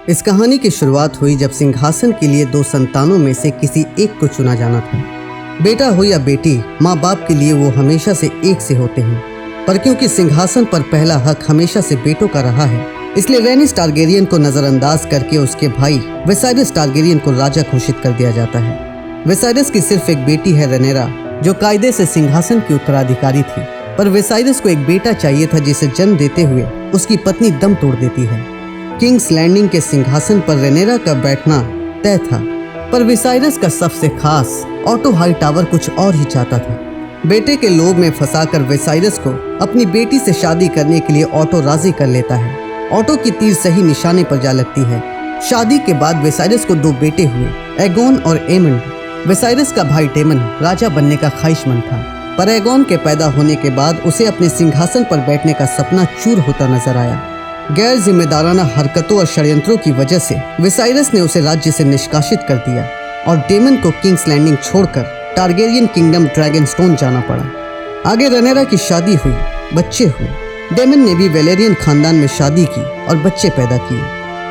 इस कहानी की शुरुआत हुई जब सिंहासन के लिए 2 संतानों में से किसी एक को चुना जाना था। बेटा हो या बेटी, माँ बाप के लिए वो हमेशा से एक से होते हैं, पर क्योंकि सिंहासन पर पहला हक हमेशा से बेटों का रहा है, इसलिए रेनिस टारगेरियन को नजरअंदाज करके उसके भाई विसाइरस टारगेरियन को राजा घोषित कर दिया जाता है। विसाइरस की सिर्फ एक बेटी है रेनेरा, जो कायदे से सिंहासन की उत्तराधिकारी थी, पर विसाइरस को एक बेटा चाहिए था जिसे जन्म देते हुए उसकी पत्नी दम तोड़ देती है। किंग्स लैंडिंग के सिंहासन पर रेनेरा का बैठना तय था, पर विसाइरस का सबसे खास ऑटो हाईटावर कुछ और ही चाहता था। बेटे के लोभ में फंसाकर विसाइरस को अपनी बेटी से शादी करने के लिए ऑटो राजी कर लेता है। ऑटो की तीर सही निशाने पर जा लगती है। शादी के बाद विसाइरस को 2 बेटे हुए, एगोन और एमंड। विसाइरस का भाई डेमन राजा बनने का ख्वाहिशमंद था, पर एगोन के पैदा होने के बाद उसे अपने सिंहासन पर बैठने का सपना चूर होता नजर आया। गैर जिम्मेदाराना हरकतों और षड्यंत्रों की वजह से विसाइरस ने उसे राज्य से निष्कासित कर दिया और डेमन को किंग्स लैंडिंग छोड़कर टारगेरियन किंगडम ड्रैगनस्टोन जाना पड़ा। आगे रेनेरा की शादी हुई, बच्चे हुए। डेमन ने भी वेलेरियन खानदान में शादी की और बच्चे पैदा किए,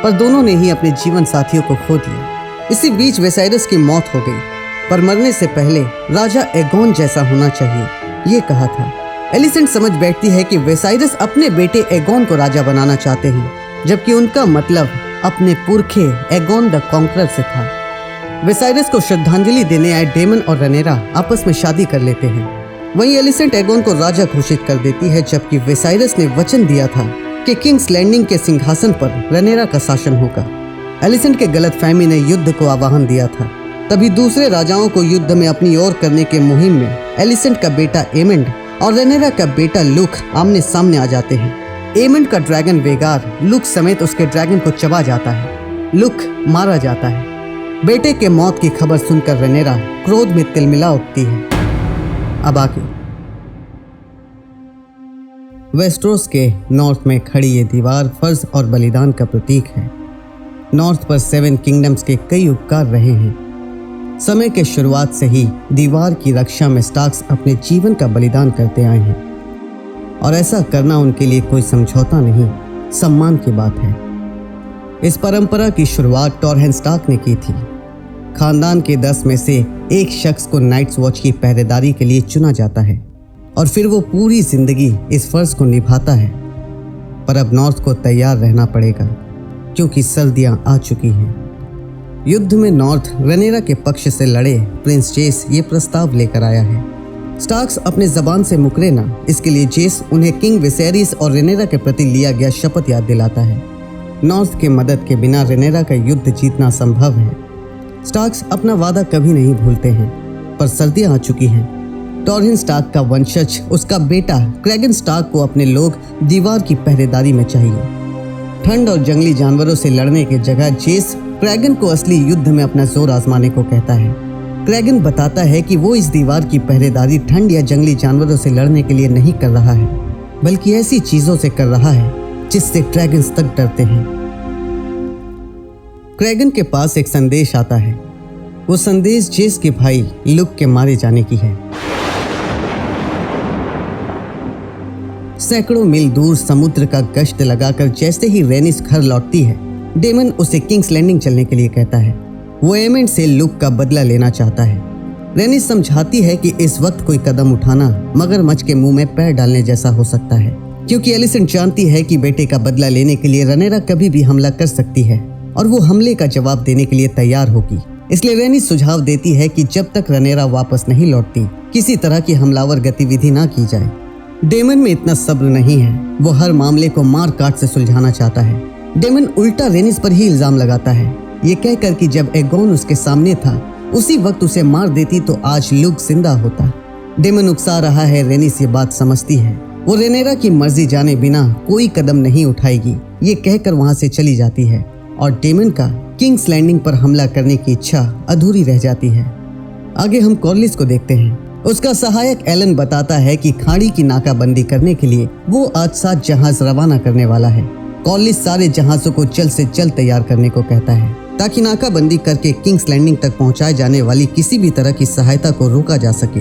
पर दोनों ने ही अपने जीवन साथियों को खो दिया। इसी बीच विसाइरस की मौत हो गई, पर मरने से पहले राजा एगोन जैसा होना चाहिए, ये कहा था। एलिसेंट समझ बैठती है कि विसाइरस अपने बेटे एगोन को राजा बनाना चाहते हैं, जबकि उनका मतलब अपने पुरखे एगोन द कॉन्करर से था। विसाइरस को श्रद्धांजलि देने आए डेमन और रेनेरा आपस में शादी कर लेते हैं। वहीं एलिसेंट एगोन को राजा घोषित कर देती है, जबकि विसाइरस ने वचन दिया था कि किंग्स लैंडिंग के सिंहासन पर रेनेरा का शासन होगा। एलिसेंट के गलतफहमी ने युद्ध को आह्वान दिया था। तभी दूसरे राजाओं को युद्ध में अपनी ओर करने के मुहिम में एलिसेंट का बेटा एमंड और रेनेरा का बेटा लुक आमने सामने आ जाते हैं। एमंड का ड्रैगन वेगार लुक समेत उसके ड्रैगन को चबा जाता है। लुक मारा जाता है। बेटे के मौत की खबर सुनकर रेनेरा क्रोध में तिलमिला उठती है। अब आगे वेस्टरोस के नॉर्थ में खड़ी ये दीवार फर्ज और बलिदान का प्रतीक है। नॉर्थ पर 7 किंगडम्स के कई उपकार रहे हैं। समय के शुरुआत से ही दीवार की रक्षा में स्टार्क्स अपने जीवन का बलिदान करते आए हैं, और ऐसा करना उनके लिए कोई समझौता नहीं, सम्मान की बात है। इस परंपरा की शुरुआत टॉरहेन स्टार्क ने की थी। खानदान के 10 में से एक शख्स को नाइट्स वॉच की पहरेदारी के लिए चुना जाता है, और फिर वो पूरी जिंदगी इस फर्ज को निभाता है। पर अब नॉर्थ को तैयार रहना पड़ेगा, क्योंकि सर्दियां आ चुकी हैं। युद्ध में नॉर्थ रेनेरा के पक्ष से लड़े प्रिंस जेस ये प्रस्ताव लेकर आया है। स्टार्क्स अपने जबान से मुकरे ना, इसके लिए जेस उन्हें किंग विसेरिस और रेनेरा के प्रति लिया गया शपथ याद दिलाता है। नॉर्थ के मदद के बिना रेनेरा का युद्ध जीतना संभव है। स्टार्क्स अपना वादा कभी नहीं भूलते हैं, पर सर्दियां आ चुकी हैं। टॉरहेन स्टार्क का वंशज, उसका बेटा क्रेगन स्टार्क को अपने लोग दीवार की पहरेदारी में चाहिए। ठंड और जंगली जानवरों से लड़ने की जगह जेस क्रेगन को असली युद्ध में अपना जोर आजमाने को कहता है। क्रेगन बताता है कि वो इस दीवार की पहरेदारी ठंड या जंगली जानवरों से लड़ने के लिए नहीं कर रहा है, बल्कि ऐसी चीजों से कर रहा है जिससे ड्रैगन्स तक डरते हैं। क्रेगन के पास एक संदेश आता है। वो संदेश जेस के भाई लुक के मारे जाने की है। सैकड़ों मील दूर समुद्र का गश्त लगाकर जैसे ही रेनिस घर लौटती है, डेमन उसे किंग्स लैंडिंग चलने के लिए कहता है। वो एमंड से लुक का बदला लेना चाहता है। रेनिस समझाती है कि इस वक्त कोई कदम उठाना मगरमच्छ के मुंह में पैर डालने जैसा हो सकता है, क्योंकि एलिसेंट जानती है कि बेटे का बदला लेने के लिए रेनेरा कभी भी हमला कर सकती है और वो हमले का जवाब देने के लिए तैयार होगी। इसलिए रेनिस सुझाव देती है कि जब तक रेनेरा वापस नहीं लौटती, किसी तरह की हमलावर गतिविधि ना की जाए। डेमन में इतना सब्र नहीं है। वो हर मामले को मार काट से सुलझाना चाहता है। डेमन उल्टा रेनिस पर ही इल्जाम लगाता है, ये कहकर कि जब एगोन उसके सामने था उसी वक्त उसे मार देती तो आज लुक जिंदा होता। डेमन उकसा रहा है, रेनिस ये बात समझती है। वो रेनेरा की मर्जी जाने बिना कोई कदम नहीं उठाएगी, ये कहकर वहां से चली जाती है, और डेमन का किंग्स लैंडिंग पर हमला करने की इच्छा अधूरी रह जाती है। आगे हम कॉर्लिस को देखते हैं। उसका सहायक एलन बताता है कि खाड़ी की नाकाबंदी करने के लिए वो आज 7 जहाज रवाना करने वाला है। कॉर्लिस सारे जहाजों को जल्द से जल्द तैयार करने को कहता है, ताकि नाकाबंदी करके किंग्स लैंडिंग तक पहुंचाए जाने वाली किसी भी तरह की सहायता को रोका जा सके।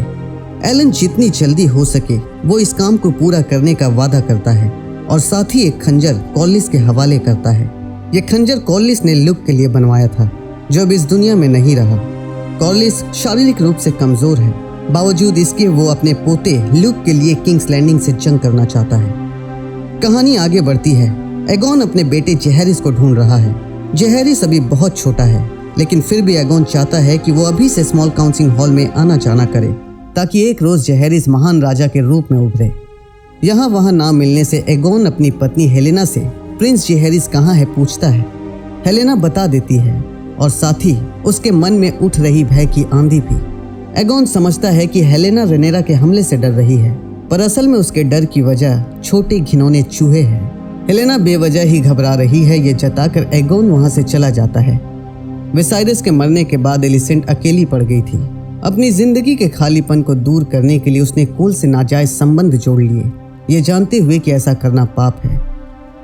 एलन जितनी जल्दी हो सके वो इस काम को पूरा करने का वादा करता है, और साथ ही एक खंजर कॉर्लिस के हवाले करता है। ये खंजर कॉर्लिस ने लुक के लिए बनवाया था, जो अब इस दुनिया में नहीं रहा। कॉर्लिस शारीरिक रूप से कमजोर है, बावजूद इसके वो अपने पोते लुक के लिए किंग्स लैंडिंग से जंग करना चाहता है। कहानी आगे बढ़ती है। एगोन अपने बेटे जेहरिस को ढूंढ रहा है। जेहरिस अभी बहुत छोटा है, लेकिन फिर भी एगोन चाहता है कि वो अभी से स्मॉल काउंसिल हॉल में आना जाना करे, ताकि एक रोज जेहरिस महान राजा के रूप में उभरे। यहाँ वहाँ ना मिलने से एगोन अपनी पत्नी हेलेना से प्रिंस जेहरिस कहाँ है पूछता है। हेलेना बता देती है और साथ ही उसके मन में उठ रही भय की आंधी भी। एगोन समझता है कि हेलेना रेनेरा के हमले से डर रही है, पर असल में उसके डर की वजह छोटे घिनौने चूहे हैं। हेलेना बेवजह ही घबरा रही है, ये जताकर एगोन वहाँ से चला जाता है। विसाइरस के मरने के बाद एलिसेंट अकेली पड़ गई थी। अपनी जिंदगी के खालीपन को दूर करने के लिए उसने कोल से नाजायज संबंध जोड़ लिए, ये जानते हुए कि ऐसा करना पाप है।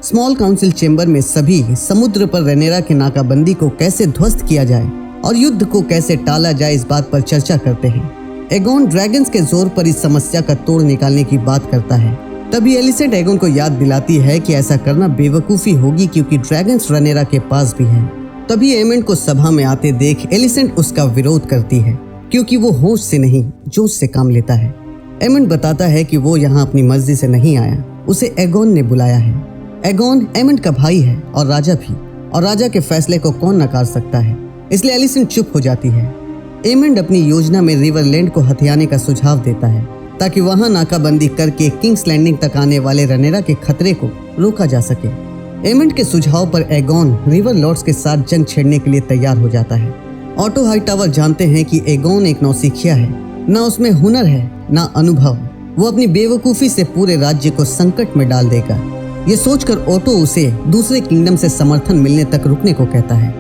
स्मॉल काउंसिल चेंबर में सभी समुद्र पर रेनेरा की नाकाबंदी को कैसे ध्वस्त किया जाए और युद्ध को कैसे टाला जाए, इस बात पर चर्चा करते हैं। एगोन ड्रैगन्स के जोर पर इस समस्या का तोड़ निकालने की बात करता है। तभी एलिसेंट एगोन को याद दिलाती है कि ऐसा करना बेवकूफ़ी होगी, क्योंकि ड्रैगन्स रेनेरा के पास भी हैं। तभी एमेंड को सभा में आते देख एलिसेंट उसका विरोध करती है, क्योंकि वो होश से नहीं जोश से काम लेता है। एमेंड बताता है कि वो यहाँ अपनी मर्जी से नहीं आया, उसे एगोन ने बुलाया है। एगोन एमेंड का भाई है और राजा भी, और राजा के फैसले को कौन नकार सकता है, इसलिए एलिसेंट चुप हो जाती है। एमेंड अपनी योजना में रिवरलैंड को हथियाने का सुझाव देता है, ताकि वहां नाकाबंदी करके किंग्स लैंडिंग तक आने वाले रेनेरा के खतरे को रोका जा सके। एमेंड के सुझाव पर एगोन रिवर लॉर्ड्स के साथ जंग छेड़ने के लिए तैयार हो जाता है। ऑटो हाईटावर जानते हैं कि एगोन एक नौसिखिया है, ना उसमें हुनर है ना अनुभव। वो अपनी बेवकूफ़ी से पूरे राज्य को संकट में डाल देगा। ये सोचकर ऑटो उसे दूसरे किंगडम से समर्थन मिलने तक रुकने को कहता है।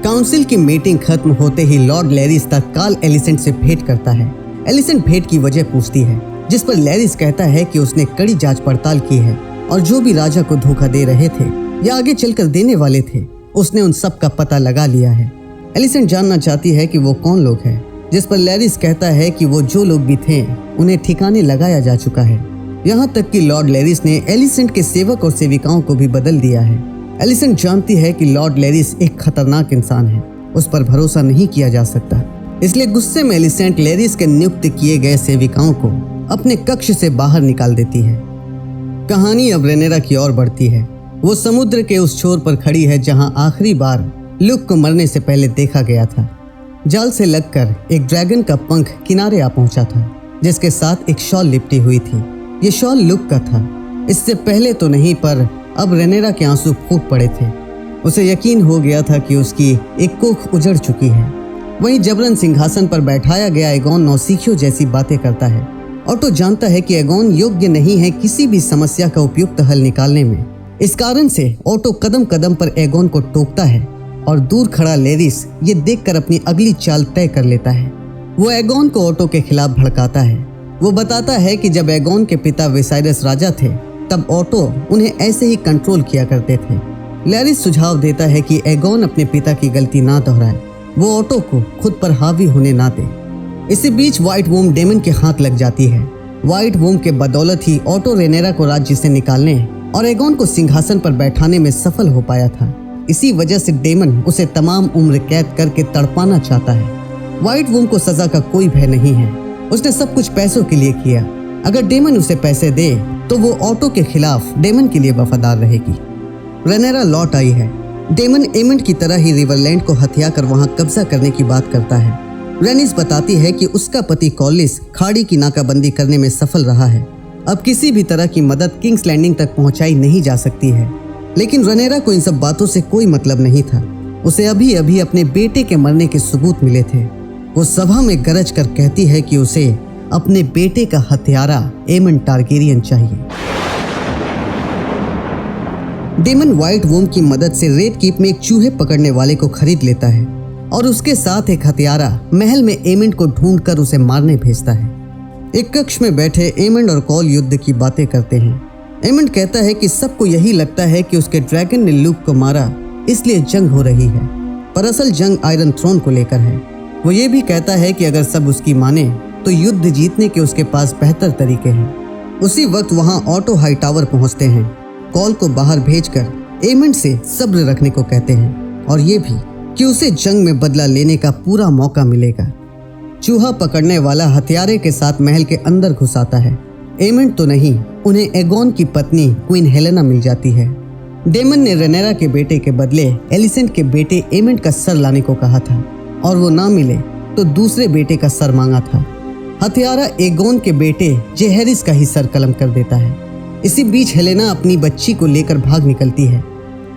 काउंसिल की मीटिंग खत्म होते ही लॉर्ड लैरिस तत्काल एलिसेंट से भेंट करता है। एलिसेंट भेंट की वजह पूछती है, जिस पर लैरिस कहता है कि उसने कड़ी जांच पड़ताल की है और जो भी राजा को धोखा दे रहे थे या आगे चलकर देने वाले थे, उसने उन सब का पता लगा लिया है। एलिसेंट जानना चाहती है कि वो कौन लोग हैं, जिस पर लैरिस कहता है कि वो जो लोग भी थे उन्हें ठिकाने लगाया जा चुका है। यहाँ तक कि लॉर्ड लैरिस ने एलिसेंट के सेवक और सेविकाओं को भी बदल दिया है। एलिसेंट जानती है कि लॉर्ड लैरिस एक खतरनाक इंसान है, उस पर भरोसा नहीं किया जा सकता। इसलिए गुस्से में एलिसेंट लैरिस के नियुक्त किए गए सेविकाओं को अपने कक्ष से बाहर निकाल देती है। कहानी अब रेनेरा की ओर बढ़ती है। वो समुद्र के उस छोर पर खड़ी है जहां आखिरी बार लुक को मरने से पहले देखा गया था। जाल से लगकर एक ड्रैगन का पंख किनारे आ पहुंचा था, जिसके साथ एक शॉल लिपटी हुई थी। ये शॉल लुक का था। इससे पहले तो नहीं, पर अब रेनेरा के आंसू फूट पड़े थे। उसे यकीन हो गया था कि उसकी एक कोख उजड़ चुकी है। वहीं जबरन सिंहासन पर बैठाया गया एगोन नौसिखियों जैसी बातें करता है। ऑटो जानता है कि एगोन योग्य नहीं है किसी भी समस्या का उपयुक्त हल निकालने में। इस कारण से ऑटो कदम कदम पर एगोन को टोकता है और दूर खड़ा लैरिस ये देखकर अपनी अगली चाल तय कर लेता है। वो एगोन को ऑटो के खिलाफ भड़काता है। वो बताता है कि जब एगोन के पिता विसाइरस राजा थे, तब ऑटो उन्हें ऐसे ही कंट्रोल किया करते थे। लैरिस सुझाव देता है कि एगोन अपने पिता की गलती ना दोहराए, वो ऑटो को खुद पर हावी होने ना दे। इसी बीच व्हाइट वूम डेमन के हाथ लग जाती है। व्हाइट वूम के बदौलत ही ऑटो रेनेरा को राज्य से निकालने और एगोन को सिंहासन पर बैठाने में सफल हो पाया था। इसी वजह से डेमन उसे तमाम उम्र कैद करके तड़पाना चाहता है। व्हाइट वूम को सजा का कोई भय नहीं है, उसने सब कुछ पैसों के लिए किया। अगर डेमन उसे पैसे दे तो वो ऑटो के खिलाफ डेमन के लिए वफादार रहेगी। रेनेरा लौट आई है। डेमन एमेंड की तरह ही रिवरलैंड को हथिया कर वहां कब्जा करने की बात करता है। रेनिस बताती है कि उसका पति कॉर्लिस खाड़ी की नाकाबंदी करने में सफल रहा है। अब किसी भी तरह की मदद किंग्स लैंडिंग तक पहुंचाई नहीं जा सकती है। लेकिन रेनेरा को इन सब बातों से कोई मतलब नहीं था। उसे अभी अभी अपने बेटे के मरने के सबूत मिले थे। वो सभा में गरज कर कहती है कि उसे अपने बेटे का हत्यारा एमन टारगेरियन चाहिए। डेमन व्हाइट वूम की मदद से रेड कीप में एक चूहे पकड़ने वाले को खरीद लेता है और उसके साथ एक हत्यारा महल में एमंड को ढूंढकर उसे मारने भेजता है। एक कक्ष में बैठे एमंड और कॉल युद्ध की बातें करते हैं। एमंड कहता है कि सबको यही लगता है कि उसके ड्रैगन ने लूक को मारा, इसलिए जंग हो रही है, पर असल जंग आयरन थ्रोन को लेकर है। वो ये भी कहता है कि अगर सब उसकी माने तो युद्ध जीतने के उसके पास बेहतर तरीके हैं। उसी वक्त वहां ऑटो हाईटावर पहुंचते हैं। कॉल को बाहर भेजकर एमंड से सब्र रखने को कहते हैं और ये भी कि उसे जंग में बदला लेने का पूरा मौका मिलेगा। चूहा पकड़ने वाला हथियारे के साथ महल के अंदर घुस आता है। एमंड तो नहीं, उन्हें एगोन की पत्नी क्वीन हेलेना मिल जाती है। डेमन ने रेनेरा के बेटे के बदले एलिसेंट के बेटे एमंड का सर लाने को कहा था और वो ना मिले तो दूसरे बेटे का सर मांगा था। हथियारा एगोन के बेटे जेहेरिस का ही सर कलम कर देता है। इसी बीच हेलेना अपनी बच्ची को लेकर भाग निकलती है।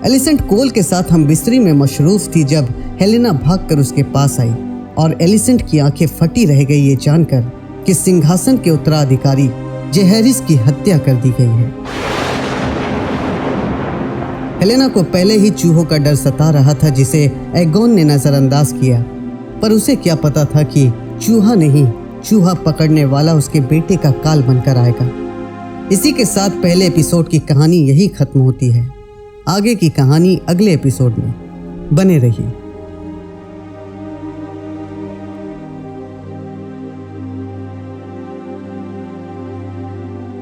एलिसेंट कोल के साथ हम बिस्तरी में मशरूफ थी जब हेलेना भागकर उसके पास आई और एलिसेंट की आंखें फटी रह गई ये जानकर कि सिंहासन के उत्तराधिकारी जेहेरिस की हत्या कर दी गई है। हेलेना को पहले ही चूहों का डर सता रहा था जिसे एगोन ने नजरअंदाज किया, पर उसे क्या पता था कि चूहा नहीं, चूहा पकड़ने वाला उसके बेटे का काल बनकर आएगा। इसी के साथ पहले एपिसोड की कहानी यही खत्म होती है। आगे की कहानी अगले एपिसोड में। बने रहिए।